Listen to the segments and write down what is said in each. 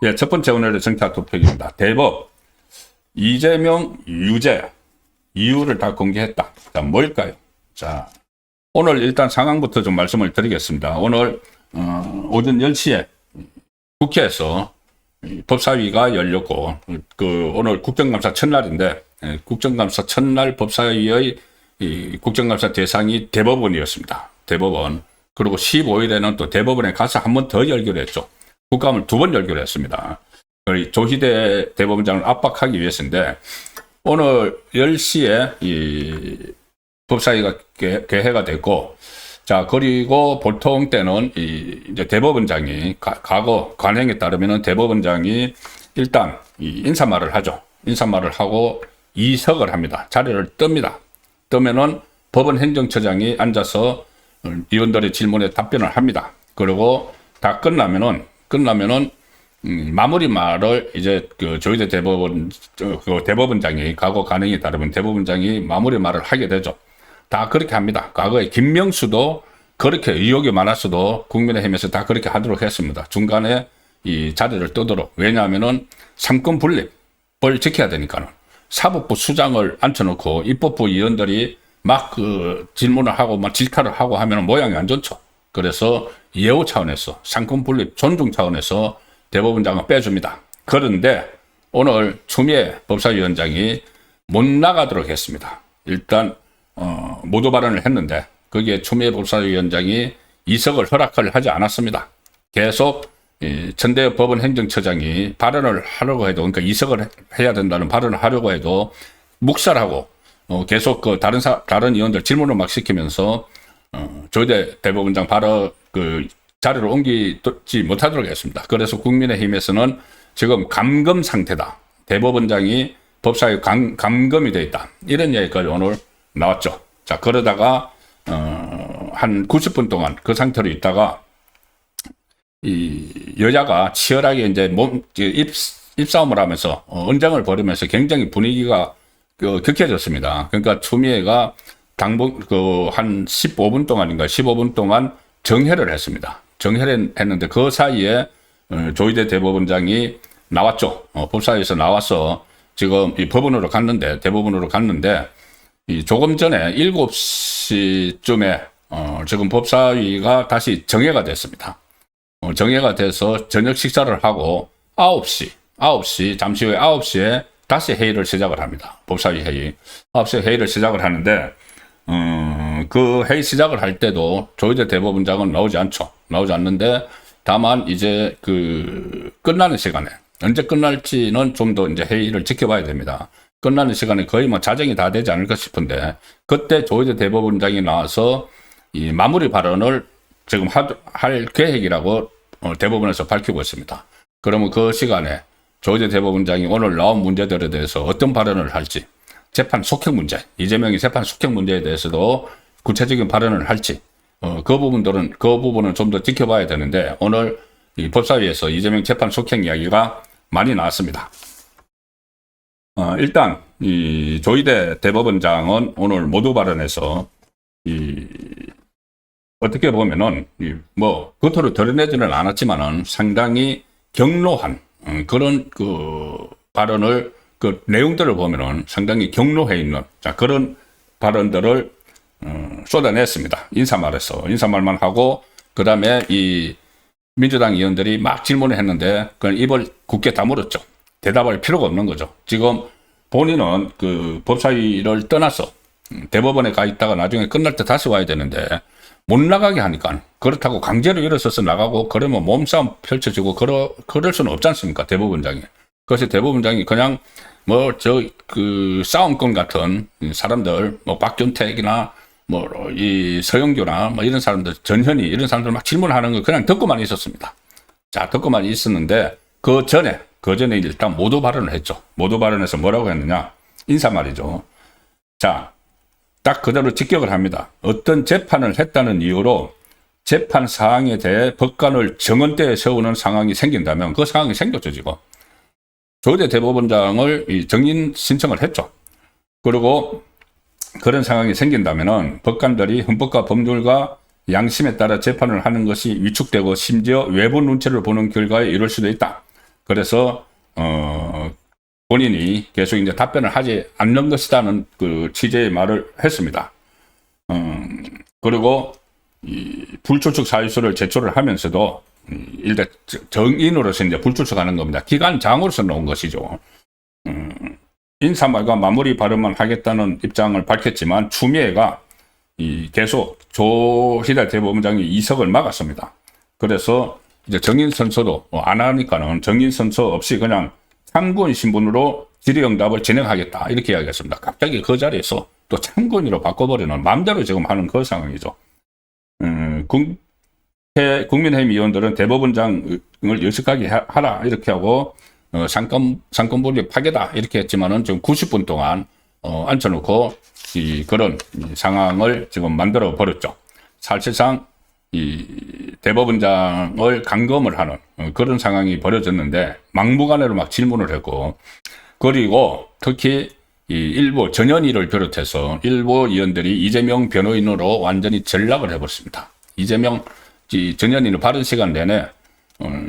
예, 첫 번째 오늘의 정치 토픽입니다. 대법, 이재명 유죄, 이유를 다 공개했다. 자, 뭘까요? 자, 오늘 일단 상황부터 좀 말씀을 드리겠습니다. 오늘, 오전 10시에 국회에서 법사위가 열렸고, 오늘 국정감사 첫날인데, 국정감사 첫날 법사위의 국정감사 대상이 대법원이었습니다. 대법원. 그리고 15일에는 또 대법원에 가서 한 번 더 열기로 했죠. 국감을 2번 열기로 했습니다. 조희대 대법원장을 압박하기 위해서인데, 오늘 10시에 이 법사위가 개회가 됐고, 자, 그리고 보통 때는 이제 대법원장이, 과거 관행에 따르면은 대법원장이 일단 인사말을 하죠. 인사말을 하고 이석을 합니다. 자리를 뜹니다. 뜨면은 법원 행정처장이 앉아서 의원들의 질문에 답변을 합니다. 그리고 다 끝나면은 마무리 말을 이제 조희대 대법원장이 과거 관행에 따르면 대법원장이 마무리 말을 하게 되죠. 다 그렇게 합니다. 과거에 김명수도 그렇게 의혹이 많았어도 국민의힘에서 다 그렇게 하도록 했습니다. 중간에 이 자리를 뜨도록. 왜냐하면은 삼권 분립을 지켜야 되니까는. 사법부 수장을 앉혀놓고 입법부 의원들이 막 질문을 하고 막 질타를 하고 하면 모양이 안 좋죠. 그래서 예우 차원에서 삼권 분립 존중 차원에서 대법원장을 빼줍니다. 그런데 오늘 추미애 법사위원장이 못 나가도록 했습니다. 일단 모두 발언을 했는데 거기에 추미애 법사위원장이 이석을 허락을 하지 않았습니다. 계속 천대엽 법원 행정처장이 발언을 하려고 해도, 그러니까 이석을 해야 된다는 발언을 하려고 해도 묵살하고 계속 다른 의원들 질문을 막 시키면서 조희대 대법원장 바로 자리를 옮기지 못하도록 했습니다. 그래서 국민의힘에서는 지금 감금 상태다. 대법원장이 법사위 감금이 되어 있다. 이런 얘기까지 오늘 나왔죠. 자, 그러다가 한 90분 동안 그 상태로 있다가 이 여야가 치열하게 이제 입싸움을 하면서 언쟁을 벌이면서 굉장히 분위기가 격해졌습니다. 그러니까 추미애가 한 15분 동안인가 15분 동안 정회를 했습니다. 정회를 했는데 그 사이에 조희대 대법원장이 나왔죠. 법사위에서 나와서 지금 이 대법원으로 갔는데 조금 전에 7시쯤에 지금 법사위가 다시 정회가 됐습니다. 정회가 돼서 저녁 식사를 하고 9시, 잠시 후에 9시에 다시 회의를 시작을 합니다. 법사위 회의. 9시에 회의를 시작을 하는데, 그 회의 시작을 할 때도 조희대 대법원장은 나오지 않는데, 다만 이제 끝나는 시간에, 언제 끝날지는 좀 더 이제 회의를 지켜봐야 됩니다. 끝나는 시간에 거의 뭐 자정이 다 되지 않을까 싶은데, 그때 조희대 대법원장이 나와서 이 마무리 발언을 지금 할 계획이라고 대법원에서 밝히고 있습니다. 그러면 그 시간에 조희대 대법원장이 오늘 나온 문제들에 대해서 어떤 발언을 할지, 재판 속행 문제, 이재명이 재판 속행 문제에 대해서도 구체적인 발언을 할지, 그 부분은 좀 더 지켜봐야 되는데, 오늘 이 법사위에서 이재명 재판 속행 이야기가 많이 나왔습니다. 일단 이 조희대 대법원장은 오늘 모두 발언에서 어떻게 보면은 겉으로 드러내지는 않았지만은 상당히 경로한 그런 발언을 내용들을 보면은 상당히 경로해 있는 그런 발언들을 쏟아냈습니다. 인사말만 하고 그다음에 이 민주당 의원들이 막 질문을 했는데 그건 입을 굳게 다물었죠. 대답할 필요가 없는 거죠. 지금 본인은 법사위를 떠나서 대법원에 가 있다가 나중에 끝날 때 다시 와야 되는데 못 나가게 하니까, 그렇다고 강제로 일어서서 나가고 그러면 몸싸움 펼쳐지고 그럴 수는 없지 않습니까? 대법원장이. 그래서 대법원장이 그냥 싸움꾼 같은 사람들, 박준택이나 이 서영교나 이런 사람들, 전현희 이런 사람들 막 질문하는 거 그냥 듣고만 있었습니다. 자, 듣고만 있었는데 그 전에 일단 모두 발언을 했죠. 모두 발언에서 뭐라고 했느냐? 인사말이죠. 자, 딱 그대로 직격을 합니다. 어떤 재판을 했다는 이유로 재판 사항에 대해 법관을 정언대에 세우는 상황이 생긴다면 그 상황이 생겼죠, 지금. 조희대 대법원장을 정인 신청을 했죠. 그리고 그런 상황이 생긴다면은 법관들이 헌법과 법률과 양심에 따라 재판을 하는 것이 위축되고 심지어 외부 눈치를 보는 결과에 이를 수도 있다. 그래서 본인이 계속 이제 답변을 하지 않는 것이다는 그 취지의 말을 했습니다. 그리고 이 불출석 사유서를 제출을 하면서도 일단 정인으로서 이제 불출석하는 겁니다. 기관장으로서 나온 것이죠. 인사말과 마무리 발언만 하겠다는 입장을 밝혔지만 추미애가 계속 조희대 대법원장이 이석을 막았습니다. 그래서 이제 정인 선서도 안 하니까는 정인 선서 없이 그냥 참고인 신분으로 질의응답을 진행하겠다 이렇게 이야기했습니다. 갑자기 그 자리에서 또 참고인으로 바꿔버리는 마음대로 지금 하는 그 상황이죠. 국민의힘 의원들은 대법원장을 열식하게 하라 이렇게 하고 상권분립 파괴다 이렇게 했지만은 지금 90분 동안 앉혀놓고 그런 상황을 지금 만들어 버렸죠. 사실상 이 대법원장을 감검을 하는 그런 상황이 벌어졌는데 막무가내로 막 질문을 했고, 그리고 특히 이 일부 전현희를 비롯해서 일부 의원들이 이재명 변호인으로 완전히 전락을 해버렸습니다. 이재명 전현희는 바른 시간 내내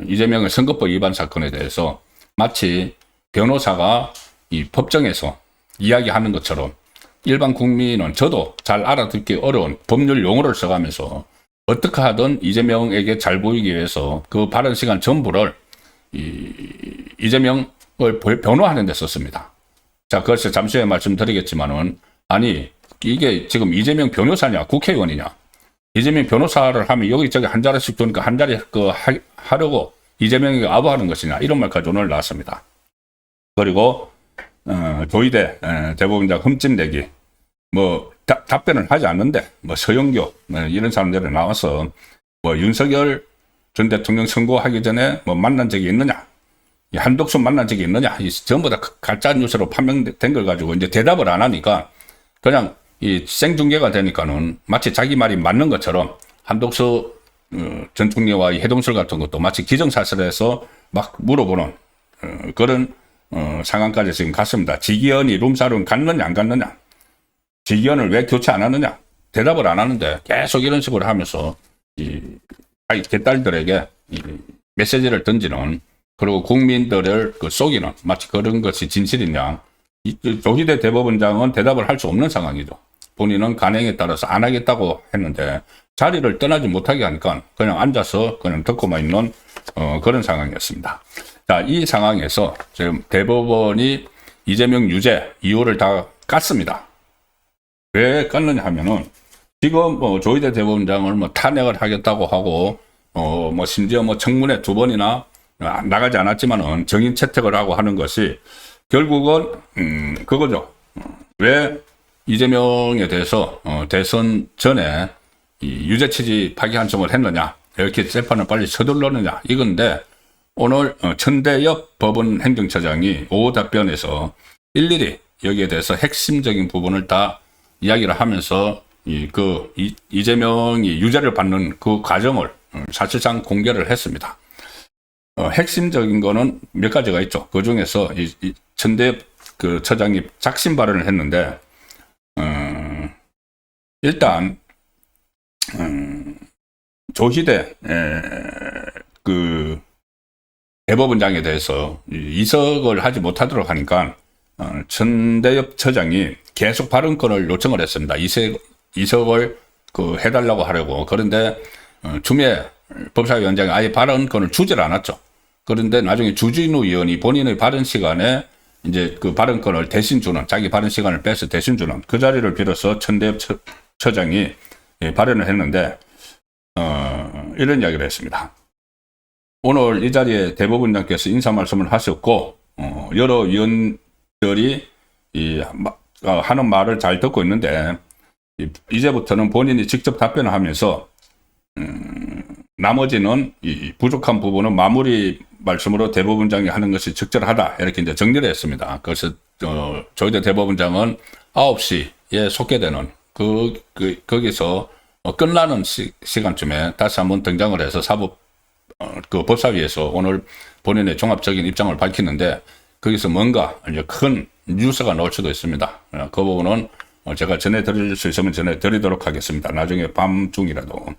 이재명의 선거법 위반 사건에 대해서 마치 변호사가 이 법정에서 이야기하는 것처럼 일반 국민은 저도 잘 알아듣기 어려운 법률 용어를 써가면서 어떻게 하든 이재명에게 잘 보이기 위해서 그 바른 시간 전부를 이재명을 변호하는 데 썼습니다. 자, 그래서 잠시 후에 말씀드리겠지만은, 아니, 이게 지금 이재명 변호사냐, 국회의원이냐. 이재명 변호사를 하면 여기저기 한 자리씩 두니까 한 자리 하려고 이재명에게 아부하는 것이냐. 이런 말까지 오늘 나왔습니다. 그리고, 조희대 대법원장 흠집내기. 답변을 하지 않는데, 서영교, 이런 사람들이 나와서, 윤석열 전 대통령 선고하기 전에 만난 적이 있느냐. 한독수 만난 적이 있느냐. 전부 다 가짜 뉴스로 판명된 걸 가지고 이제 대답을 안 하니까 그냥 이 생중계가 되니까는 마치 자기 말이 맞는 것처럼 한독수 전 총리와 해동술 같은 것도 마치 기정사실해서 막 물어보는 그런 상황까지 지금 갔습니다. 지기현이 룸사롱 갔느냐 안 갔느냐. 지기현을 왜 교체 안 하느냐. 대답을 안 하는데 계속 이런 식으로 하면서 자기 개딸들에게 메시지를 던지는, 그리고 국민들을 속이는, 마치 그런 것이 진실이냐. 조희대 대법원장은 대답을 할 수 없는 상황이죠. 본인은 간행에 따라서 안 하겠다고 했는데 자리를 떠나지 못하게 하니까 그냥 앉아서 그냥 듣고만 있는 그런 상황이었습니다. 자, 이 상황에서 지금 대법원이 이재명 유죄 이유를 다 깠습니다. 왜 깠느냐 하면은 지금 조희대 대법원장을 탄핵을 하겠다고 하고 심지어 청문회 2번이나 나가지 않았지만은 정인 채택을 하고 하는 것이 결국은 그거죠. 왜 이재명에 대해서 대선 전에 유죄 취지 파기환송을 했느냐, 이렇게 재판을 빨리 서둘렀느냐 이건데, 오늘 천대엽 법원 행정처장이 오후 답변에서 일일이 여기에 대해서 핵심적인 부분을 다 이야기를 하면서 이재명이 유죄를 받는 그 과정을 사실상 공개를 했습니다. 핵심적인 거는 몇 가지가 있죠. 그 중에서 천대엽 그 처장이 작심 발언을 했는데, 일단, 조희대, 그, 대법원장에 대해서 이석을 하지 못하도록 하니까, 천대엽 처장이 계속 발언권을 요청을 했습니다. 이석을 해달라고 하려고. 그런데, 추미애 법사위원장이 아예 발언권을 주질 않았죠. 그런데 나중에 주진우 의원이 본인의 발언 시간에 이제 그 발언권을 대신 주는, 자기 발언 시간을 빼서 대신 주는 그 자리를 빌어서 천대엽 처장이 발언을 했는데, 이런 이야기를 했습니다. 오늘 이 자리에 대법원장께서 인사 말씀을 하셨고, 여러 의원들이 하는 말을 잘 듣고 있는데, 이제부터는 본인이 직접 답변을 하면서, 나머지는 이 부족한 부분은 마무리 말씀으로 대법원장이 하는 것이 적절하다, 이렇게 이제 정리를 했습니다. 그래서 조희대 대법원장은 9시에 속개되는 거기서 끝나는 시간쯤에 다시 한번 등장을 해서 법사위에서 오늘 본인의 종합적인 입장을 밝히는데, 거기서 뭔가 이제 큰 뉴스가 나올 수도 있습니다. 그 부분은 제가 전해드릴 수 있으면 전해드리도록 하겠습니다. 나중에 밤중이라도.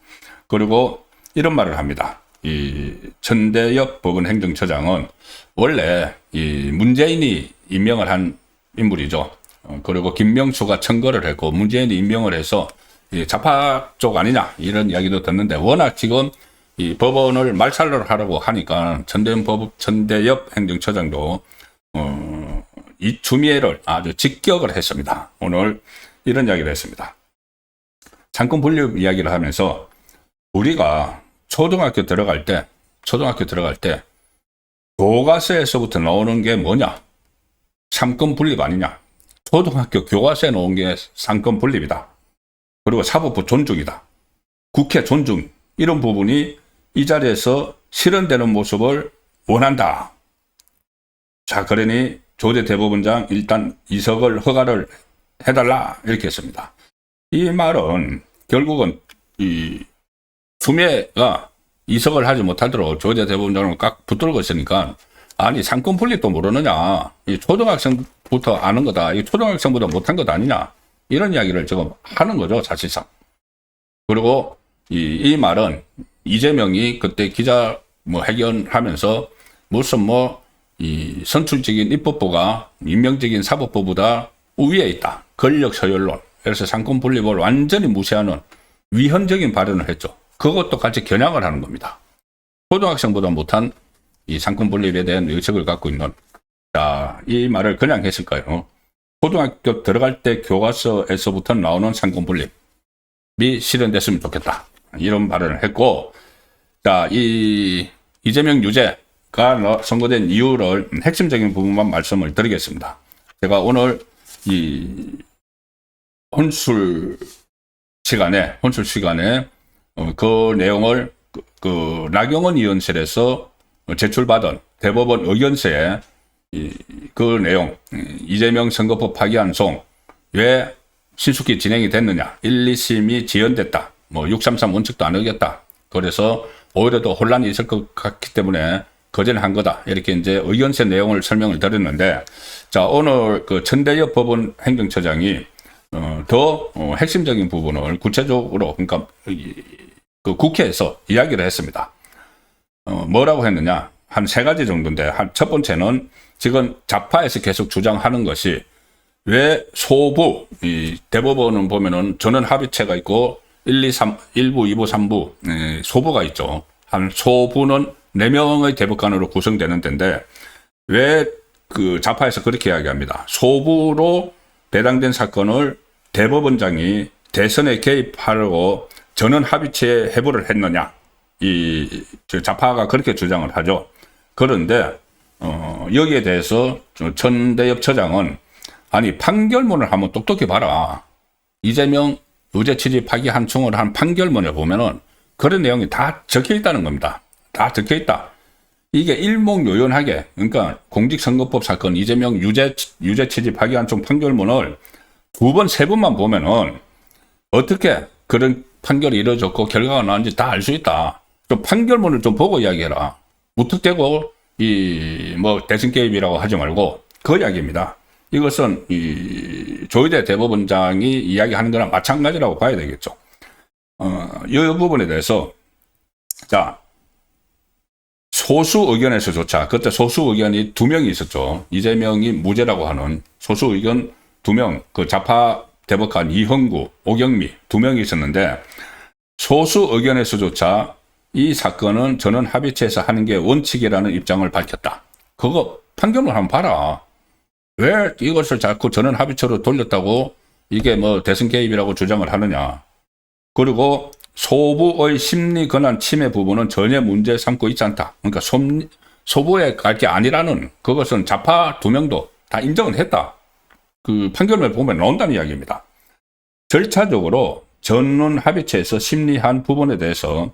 그리고 이런 말을 합니다. 이 천대엽 법원행정처장은 원래 이 문재인이 임명을 한 인물이죠. 그리고 김명수가 청거를 했고 문재인이 임명을 해서 이 좌파 쪽 아니냐 이런 이야기도 듣는데, 워낙 지금 이 법원을 말살을 하려고 하니까 천대엽 행정처장도 이 추미애를 아주 직격을 했습니다. 오늘 이런 이야기를 했습니다. 상권 분립 이야기를 하면서 우리가 초등학교 들어갈 때 교과서에서부터 나오는 게 뭐냐? 상권 분립 아니냐? 초등학교 교과서에 나온 게 상권 분립이다. 그리고 사법부 존중이다. 국회 존중, 이런 부분이 이 자리에서 실현되는 모습을 원한다. 자, 그러니 조재 대법원장 일단 이석을 허가를 해달라, 이렇게 했습니다. 이 말은 결국은 이 추미애가 이석을 하지 못하도록 조재 대법원장을 꽉 붙들고 있으니까, 아니 상권 분립도 모르느냐, 이 초등학생부터 아는 거다, 이 초등학생보다 못한 것 아니냐, 이런 이야기를 지금 하는 거죠, 사실상. 그리고 이 말은 이재명이 그때 기자 회견하면서 무슨 이 선출직인 입법부가 임명직인 사법부보다 우위에 있다, 권력 서열론, 그래서 상권 분립을 완전히 무시하는 위헌적인 발언을 했죠. 그것도 같이 겨냥을 하는 겁니다. 초등학생보다 못한 이 상권 분립에 대한 의식을 갖고 있는, 자, 이 말을 그냥 했을까요? 초등학교 들어갈 때 교과서에서부터 나오는 상권 분립이 실현됐으면 좋겠다, 이런 발언을 했고, 자, 이 이재명 유죄가 선고된 이유를 핵심적인 부분만 말씀을 드리겠습니다. 제가 오늘 이 혼술 시간에 그 내용을 그 나경원 의원실에서 제출받은 대법원 의견서에 그 내용, 이재명 선거법 파기한 송 왜 신속히 진행이 됐느냐, 1, 2심이 지연됐다, 633 원칙도 안 어겼다, 그래서 오히려 더 혼란이 있을 것 같기 때문에 거절을 한 거다, 이렇게 이제 의견서 내용을 설명을 드렸는데, 자, 오늘 그 천대엽 법원 행정처장이 더 핵심적인 부분을 구체적으로, 그러니까 그 국회에서 이야기를 했습니다. 뭐라고 했느냐, 한 세 가지 정도인데, 첫 번째는 지금 좌파에서 계속 주장하는 것이, 왜 소부, 이 대법원은 보면은 전원 합의체가 있고 1, 2, 3, 1부, 2부, 3부 소부가 있죠. 한 소부는 4명의 대법관으로 구성되는 데인데, 왜 그 좌파에서 그렇게 이야기합니다. 소부로 배당된 사건을 대법원장이 대선에 개입하려고 전원 합의체 해부를 했느냐, 이 좌파가 그렇게 주장을 하죠. 그런데 여기에 대해서 천대엽 처장은, 아니 판결문을 한번 똑똑히 봐라. 이재명 유죄 취지 파기 한충을 한 판결문을 보면은 그런 내용이 다 적혀 있다는 겁니다. 다 적혀 있다. 이게 일목요연하게, 그러니까 공직선거법 사건 이재명 유죄 취지 파기 한충 판결문을 2번, 3번만 보면은 어떻게 그런 판결이 이루어졌고 결과가 나왔는지 다 알 수 있다. 좀 판결문을 좀 보고 이야기해라. 무턱대고 대선 개입이라고 하지 말고, 그 이야기입니다. 이것은 이 조희대 대법원장이 이야기하는 거랑 마찬가지라고 봐야 되겠죠. 이 부분에 대해서, 자, 소수 의견에서조차, 그때 소수 의견이 2명이 있었죠. 이재명이 무죄라고 하는 소수 의견 2명, 그 좌파 대법관 이형구, 오경미 2명이 있었는데, 소수 의견에서조차 이 사건은 전원 합의체에서 하는 게 원칙이라는 입장을 밝혔다. 그거 판결문 한번 봐라. 왜 이것을 자꾸 전원 합의체로 돌렸다고 이게 대선 개입이라고 주장을 하느냐. 그리고 소부의 심리 권한 침해 부분은 전혀 문제 삼고 있지 않다. 그러니까 소부에 갈 게 아니라는, 그것은 좌파 2명도 다 인정을 했다. 그 판결문을 보면 나온다는 이야기입니다. 절차적으로 전원 합의체에서 심리한 부분에 대해서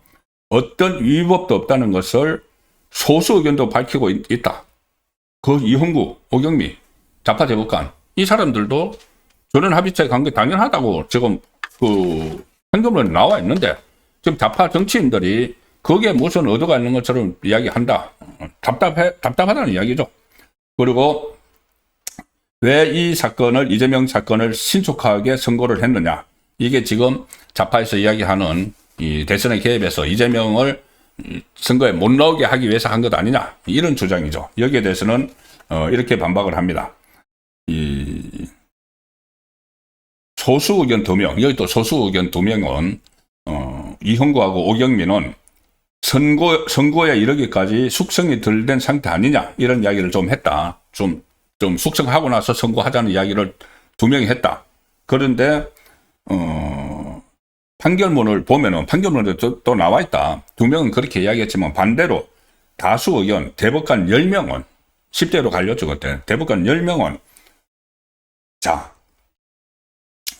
어떤 위법도 없다는 것을 소수 의견도 밝히고 있다. 그 이형구, 오경미, 좌파 대법관, 이 사람들도 전원 합의체에 간 게 당연하다고 지금 그 판결문에 나와 있는데, 지금 좌파 정치인들이 거기에 무슨 의도가 있는 것처럼 이야기한다. 답답하다는 이야기죠. 그리고 왜 이 사건을, 이재명 사건을 신속하게 선고를 했느냐. 이게 지금 좌파에서 이야기하는 이 대선에 개입해서 이재명을 선거에 못 나오게 하기 위해서 한 것 아니냐. 이런 주장이죠. 여기에 대해서는 이렇게 반박을 합니다. 이 소수 의견 2명, 여기 또 소수 의견 2명은 이형구하고 오경민은 선거에 이르기까지 숙성이 덜 된 상태 아니냐, 이런 이야기를 좀 했다. 좀 숙성하고 나서 선고하자는 이야기를 2명이 했다. 그런데 판결문을 보면은 판결문에 또 나와 있다. 2명은 그렇게 이야기했지만 반대로 다수 의견 대법관 10명은 10대로 갈렸죠. 그때 대법관 10명은 자,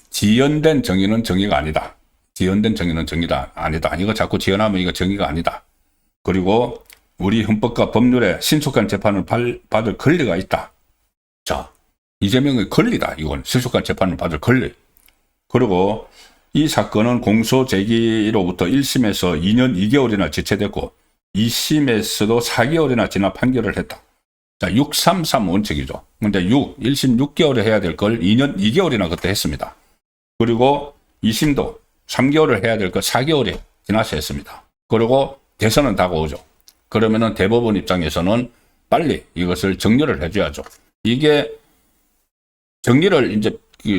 지연된 정의는 정의가 아니다. 지연된 정의는 정의가 아니다. 이거 자꾸 지연하면 이거 정의가 아니다. 그리고 우리 헌법과 법률에 신속한 재판을 받을 권리가 있다. 자, 이재명의 권리다. 이건 신속한 재판을 받을 권리. 그리고 이 사건은 공소 제기로부터 1심에서 2년 2개월이나 지체됐고 2심에서도 4개월이나 지나 판결을 했다. 자, 633 원칙이죠. 근데 1심 6개월에 해야 될 걸 2년 2개월이나 그때 했습니다. 그리고 2심도 3개월을 해야 될 걸 4개월이 지나서 했습니다. 그리고 대선은 다가오죠. 그러면은 대법원 입장에서는 빨리 이것을 정리를 해줘야죠. 이게 정리를 이제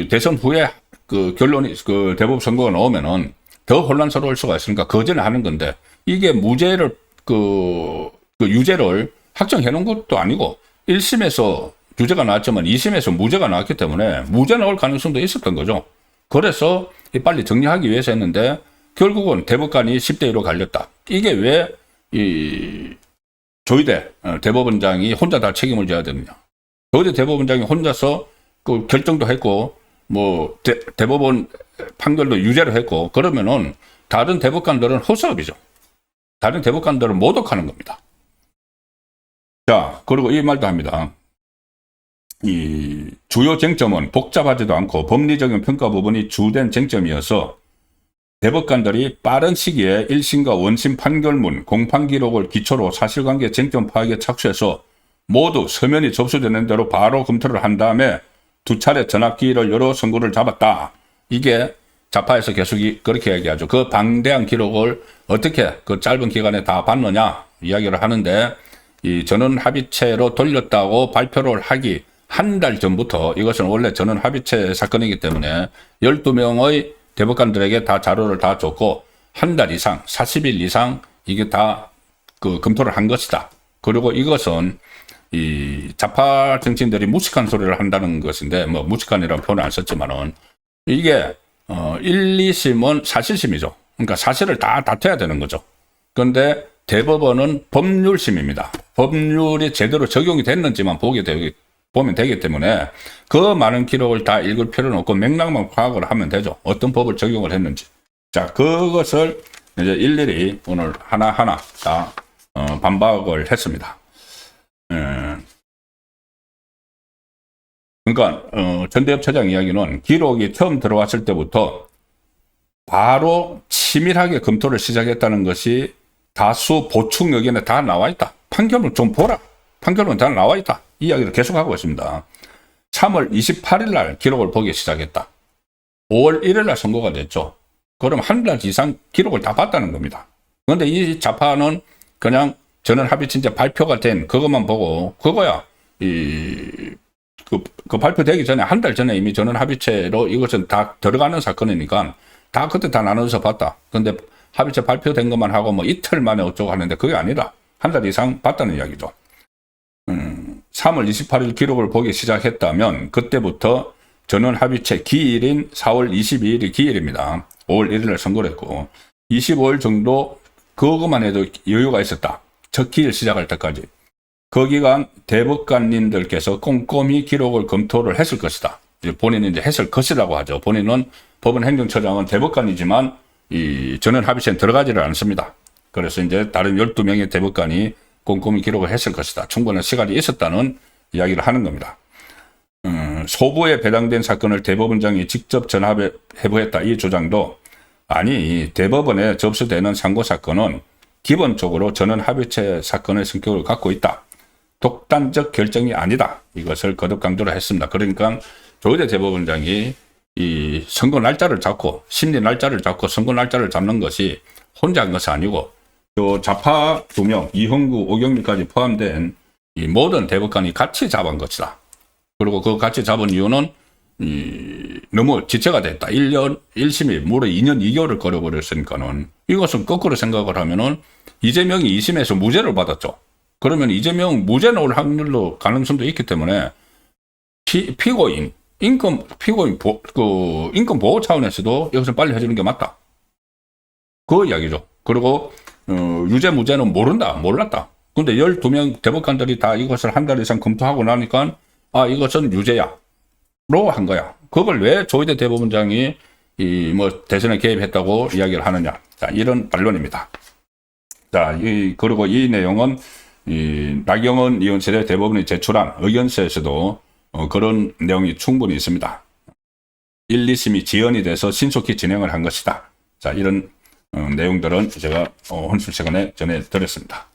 대선 후에 그 결론이 그 대법원 선고가 나오면은 더 혼란스러울 수가 있으니까 그 전에 하는 건데, 이게 무죄를 그 유죄를 확정해 놓은 것도 아니고 1심에서 유죄가 나왔지만 2심에서 무죄가 나왔기 때문에 무죄 나올 가능성도 있었던 거죠. 그래서 빨리 정리하기 위해서 했는데 결국은 대법관이 10대 1로 갈렸다. 이게 왜 이 조희대 대법원장이 혼자 다 책임을 져야 되느냐. 조희대 대법원장이 혼자서 그 결정도 했고 뭐 대법원 판결도 유죄를 했고, 그러면은 다른 대법관들은 허수아비죠. 다른 대법관들은 모독하는 겁니다. 자, 그리고 이 말도 합니다. 이 주요 쟁점은 복잡하지도 않고 법리적인 평가 부분이 주된 쟁점이어서 대법관들이 빠른 시기에 1심과 원심 판결문, 공판 기록을 기초로 사실관계 쟁점 파악에 착수해서 모두 서면이 접수되는 대로 바로 검토를 한 다음에 2차례 전압기일을 열어 선고를 잡았다. 이게 좌파에서 계속 그렇게 얘기하죠. 그 방대한 기록을 어떻게 그 짧은 기간에 다 봤느냐 이야기를 하는데, 이 전원 합의체로 돌렸다고 발표를 하기 한 달 전부터, 이것은 원래 전원 합의체 사건이기 때문에 12명의 대법관들에게 다 자료를 다 줬고 한 달 이상, 40일 이상 이게 다 그 검토를 한 것이다. 그리고 이것은 이 좌파 정치인들이 무식한 소리를 한다는 것인데, 뭐 무식한이라는 표현을 안 썼지만은 이게 1, 2심은 사실심이죠. 그러니까 사실을 다 다퉈야 되는 거죠. 그런데 대법원은 법률심입니다. 법률이 제대로 적용이 됐는지만 보면 되기 때문에 그 많은 기록을 다 읽을 필요는 없고 맥락만 파악을 하면 되죠. 어떤 법을 적용을 했는지. 자, 그것을 이제 일일이 오늘 하나하나 다 반박을 했습니다. 그러니까 전대협 처장 이야기는 기록이 처음 들어왔을 때부터 바로 치밀하게 검토를 시작했다는 것이 다수 보충 의견에 다 나와 있다. 판결문 좀 보라. 판결문 다 나와 있다. 이 이야기를 계속하고 있습니다. 3월 28일 날 기록을 보기 시작했다. 5월 1일 날 선고가 됐죠. 그럼 한 달 이상 기록을 다 봤다는 겁니다. 그런데 이 좌파는 그냥 전원 합의체 발표가 된 그것만 보고, 그거야 그 발표되기 전에 한 달 전에 이미 전원 합의체로 이것은 다 들어가는 사건이니까 다 그때 다 나눠서 봤다. 근데 합의체 발표된 것만 하고 뭐 이틀 만에 어쩌고 하는데 그게 아니라 한 달 이상 봤다는 이야기죠. 3월 28일 기록을 보기 시작했다면 그때부터 전원 합의체 기일인 4월 22일이 기일입니다. 5월 1일을 선고를 했고 25일 정도 그것만 해도 여유가 있었다. 첫 기일 시작할 때까지. 그 기간 대법관님들께서 꼼꼼히 기록을 검토를 했을 것이다. 본인은 이제 했을 것이라고 하죠. 본인은 법원 행정처장은 대법관이지만 이 전원 합의체는 들어가지를 않습니다. 그래서 이제 다른 12명의 대법관이 꼼꼼히 기록을 했을 것이다. 충분한 시간이 있었다는 이야기를 하는 겁니다. 소부에 배당된 사건을 대법원장이 직접 전합해 보였다. 이 주장도, 아니 대법원에 접수되는 상고 사건은 기본적으로 전원 합의체 사건의 성격을 갖고 있다. 독단적 결정이 아니다. 이것을 거듭 강조를 했습니다. 그러니까 조희대 대법원장이 이 선고 날짜를 잡고 심리 날짜를 잡고 선고 날짜를 잡는 것이 혼자 한 것이 아니고 또 좌파 2명 이형구, 오경미까지 포함된 이 모든 대법관이 같이 잡은 것이다. 그리고 그 같이 잡은 이유는 너무 지체가 됐다. 1년 1심이 무려 2년 2개월을 걸어버렸으니까는 이것은 거꾸로 생각을 하면은 이재명이 2심에서 무죄를 받았죠. 그러면 이재명 무죄 나올 확률로 가능성도 있기 때문에 피고인 인권 보호 차원에서도 이것을 빨리 해주는 게 맞다. 그 이야기죠. 그리고 유죄 무죄는 몰랐다. 근데 12명 대법관들이 다 이것을 한 달 이상 검토하고 나니까 이것은 유죄야. 로 한 거야. 그걸 왜 조희대 대법원장이 대선에 개입했다고 이야기를 하느냐. 자, 이런 반론입니다. 자, 그리고 이 내용은 나경원 의원실에 대법원이 제출한 의견서에서도 그런 내용이 충분히 있습니다. 1, 2심이 지연이 돼서 신속히 진행을 한 것이다. 자, 이런 내용들은 제가 혼술 시간에 전해드렸습니다.